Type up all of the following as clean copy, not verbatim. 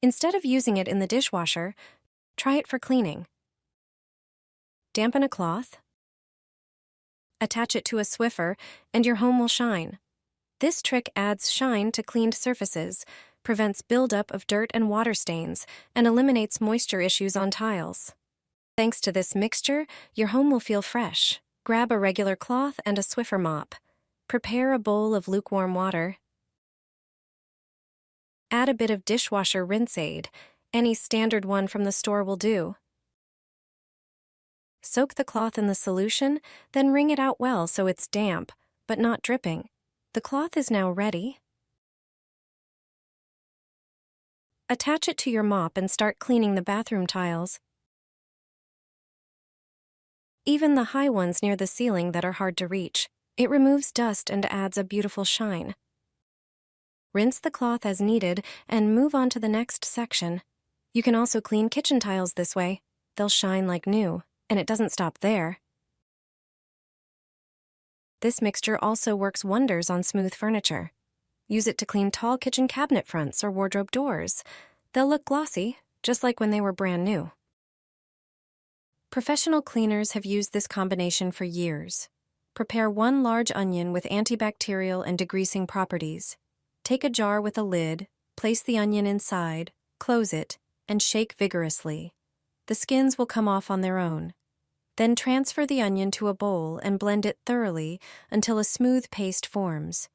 Instead of using it in the dishwasher, try it for cleaning. Dampen a cloth, attach it to a Swiffer, and your home will shine. This trick adds shine to cleaned surfaces, prevents buildup of dirt and water stains, and eliminates moisture issues on tiles. Thanks to this mixture, your home will feel fresh. Grab a regular cloth and a Swiffer mop. Prepare a bowl of lukewarm water. Add a bit of dishwasher rinse aid. Any standard one from the store will do. Soak the cloth in the solution, then wring it out well so it's damp, but not dripping. The cloth is now ready. Attach it to your mop and start cleaning the bathroom tiles, even the high ones near the ceiling that are hard to reach. It removes dust and adds a beautiful shine. Rinse the cloth as needed and move on to the next section. You can also clean kitchen tiles this way. They'll shine like new, and it doesn't stop there. This mixture also works wonders on smooth furniture. Use it to clean tall kitchen cabinet fronts or wardrobe doors. They'll look glossy, just like when they were brand new. Professional cleaners have used this combination for years. Prepare 1 large onion with antibacterial and degreasing properties. Take a jar with a lid, place the onion inside, close it, and shake vigorously. The skins will come off on their own. Then transfer the onion to a bowl and blend it thoroughly until a smooth paste forms.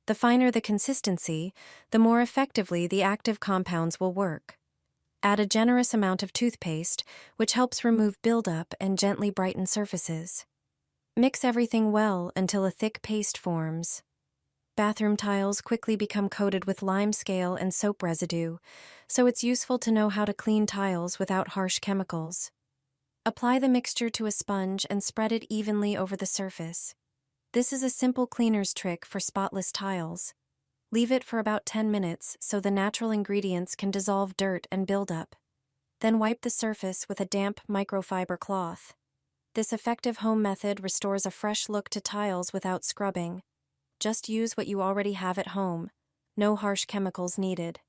The finer the consistency, the more effectively the active compounds will work. Add a generous amount of toothpaste, which helps remove buildup and gently brighten surfaces. Mix everything well until a thick paste forms. Bathroom tiles quickly become coated with lime scale and soap residue, so it's useful to know how to clean tiles without harsh chemicals. Apply the mixture to a sponge and spread it evenly over the surface. This is a simple cleaner's trick for spotless tiles. Leave it for about 10 minutes so the natural ingredients can dissolve dirt and buildup. Then wipe the surface with a damp microfiber cloth. This effective home method restores a fresh look to tiles without scrubbing. Just use what you already have at home. No harsh chemicals needed.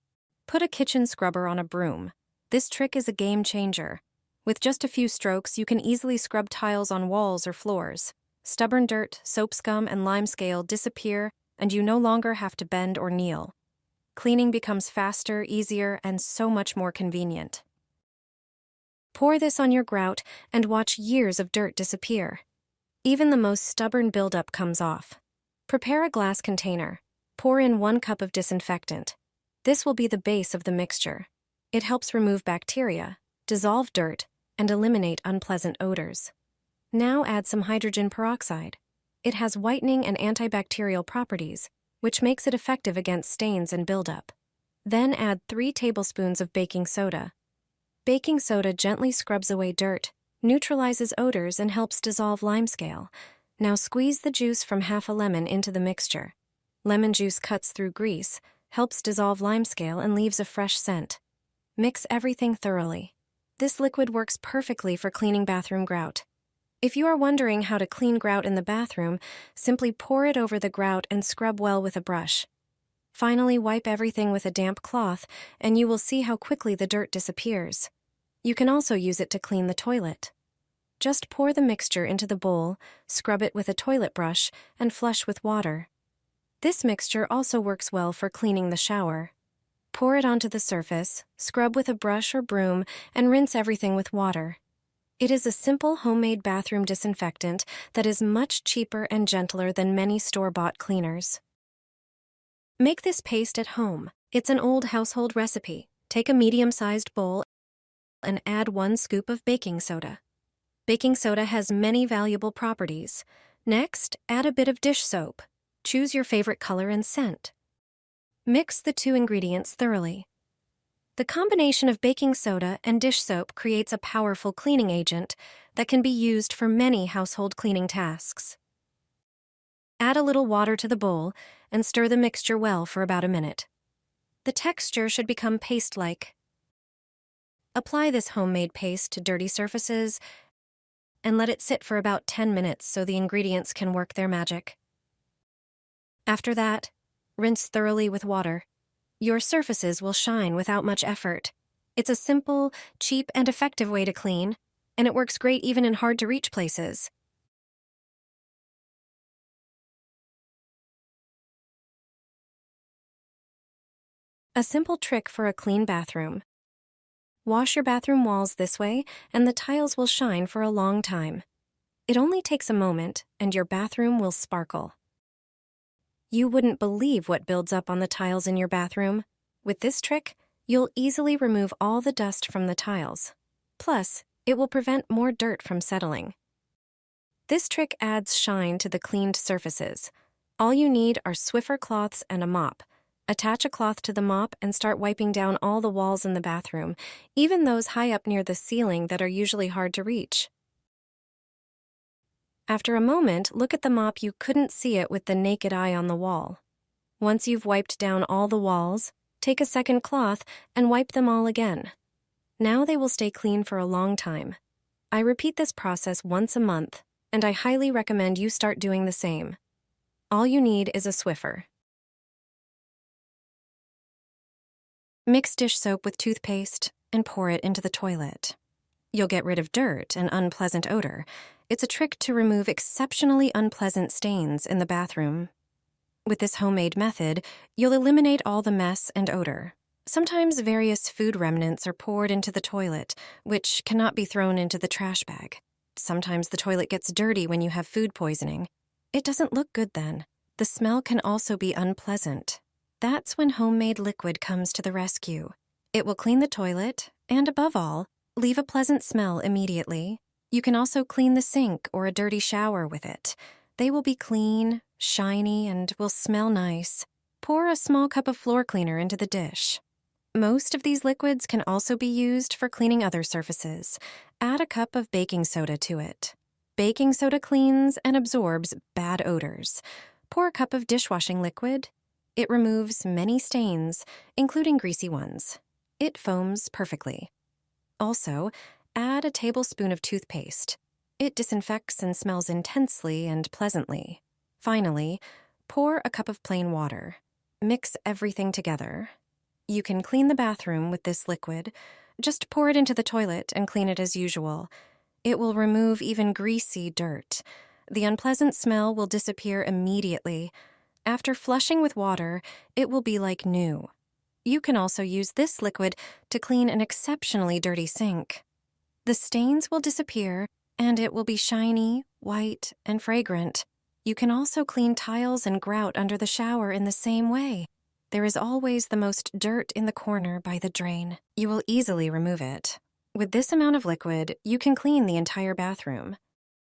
Put a kitchen scrubber on a broom. This trick is a game changer. With just a few strokes, you can easily scrub tiles on walls or floors. Stubborn dirt, soap scum, and lime scale disappear, and you no longer have to bend or kneel. Cleaning becomes faster, easier, and so much more convenient. Pour this on your grout and watch years of dirt disappear. Even the most stubborn buildup comes off. Prepare a glass container. Pour in 1 cup of disinfectant. This will be the base of the mixture. It helps remove bacteria, dissolve dirt, and eliminate unpleasant odors. Now add some hydrogen peroxide. It has whitening and antibacterial properties, which makes it effective against stains and buildup. Then add 3 tablespoons of baking soda. Baking soda gently scrubs away dirt, neutralizes odors, and helps dissolve limescale. Now squeeze the juice from half a lemon into the mixture. Lemon juice cuts through grease, helps dissolve limescale, and leaves a fresh scent. Mix everything thoroughly. This liquid works perfectly for cleaning bathroom grout. If you are wondering how to clean grout in the bathroom, simply pour it over the grout and scrub well with a brush. Finally, wipe everything with a damp cloth, and you will see how quickly the dirt disappears. You can also use it to clean the toilet. Just pour the mixture into the bowl, scrub it with a toilet brush, and flush with water. This mixture also works well for cleaning the shower. Pour it onto the surface, scrub with a brush or broom, and rinse everything with water. It is a simple homemade bathroom disinfectant that is much cheaper and gentler than many store-bought cleaners. Make this paste at home. It's an old household recipe. Take a medium-sized bowl and add 1 scoop of baking soda. Baking soda has many valuable properties. Next, add a bit of dish soap. Choose your favorite color and scent. Mix the 2 ingredients thoroughly. The combination of baking soda and dish soap creates a powerful cleaning agent that can be used for many household cleaning tasks. Add a little water to the bowl and stir the mixture well for about a minute. The texture should become paste-like. Apply this homemade paste to dirty surfaces and let it sit for about 10 minutes so the ingredients can work their magic. After that, rinse thoroughly with water. Your surfaces will shine without much effort. It's a simple, cheap, and effective way to clean, and it works great even in hard-to-reach places. A simple trick for a clean bathroom. Wash your bathroom walls this way, and the tiles will shine for a long time. It only takes a moment, and your bathroom will sparkle. You wouldn't believe what builds up on the tiles in your bathroom. With this trick, you'll easily remove all the dust from the tiles. Plus, it will prevent more dirt from settling. This trick adds shine to the cleaned surfaces. All you need are Swiffer cloths and a mop. Attach a cloth to the mop and start wiping down all the walls in the bathroom, even those high up near the ceiling that are usually hard to reach. After a moment, look at the mop. You couldn't see it with the naked eye on the wall. Once you've wiped down all the walls, take a second cloth and wipe them all again. Now they will stay clean for a long time. I repeat this process once a month, and I highly recommend you start doing the same. All you need is a Swiffer. Mix dish soap with toothpaste and pour it into the toilet. You'll get rid of dirt and unpleasant odor. It's a trick to remove exceptionally unpleasant stains in the bathroom. With this homemade method, you'll eliminate all the mess and odor. Sometimes various food remnants are poured into the toilet, which cannot be thrown into the trash bag. Sometimes the toilet gets dirty when you have food poisoning. It doesn't look good then. The smell can also be unpleasant. That's when homemade liquid comes to the rescue. It will clean the toilet, and above all, leave a pleasant smell immediately. You can also clean the sink or a dirty shower with it. They will be clean, shiny, and will smell nice. Pour a small cup of floor cleaner into the dish. Most of these liquids can also be used for cleaning other surfaces. Add a cup of baking soda to it. Baking soda cleans and absorbs bad odors. Pour a cup of dishwashing liquid. It removes many stains, including greasy ones. It foams perfectly. Also, add a tablespoon of toothpaste. It disinfects and smells intensely and pleasantly. Finally, pour a cup of plain water. Mix everything together. You can clean the bathroom with this liquid. Just pour it into the toilet and clean it as usual. It will remove even greasy dirt. The unpleasant smell will disappear immediately. After flushing with water, it will be like new. You can also use this liquid to clean an exceptionally dirty sink. The stains will disappear, and it will be shiny, white, and fragrant. You can also clean tiles and grout under the shower in the same way. There is always the most dirt in the corner by the drain. You will easily remove it. With this amount of liquid, you can clean the entire bathroom.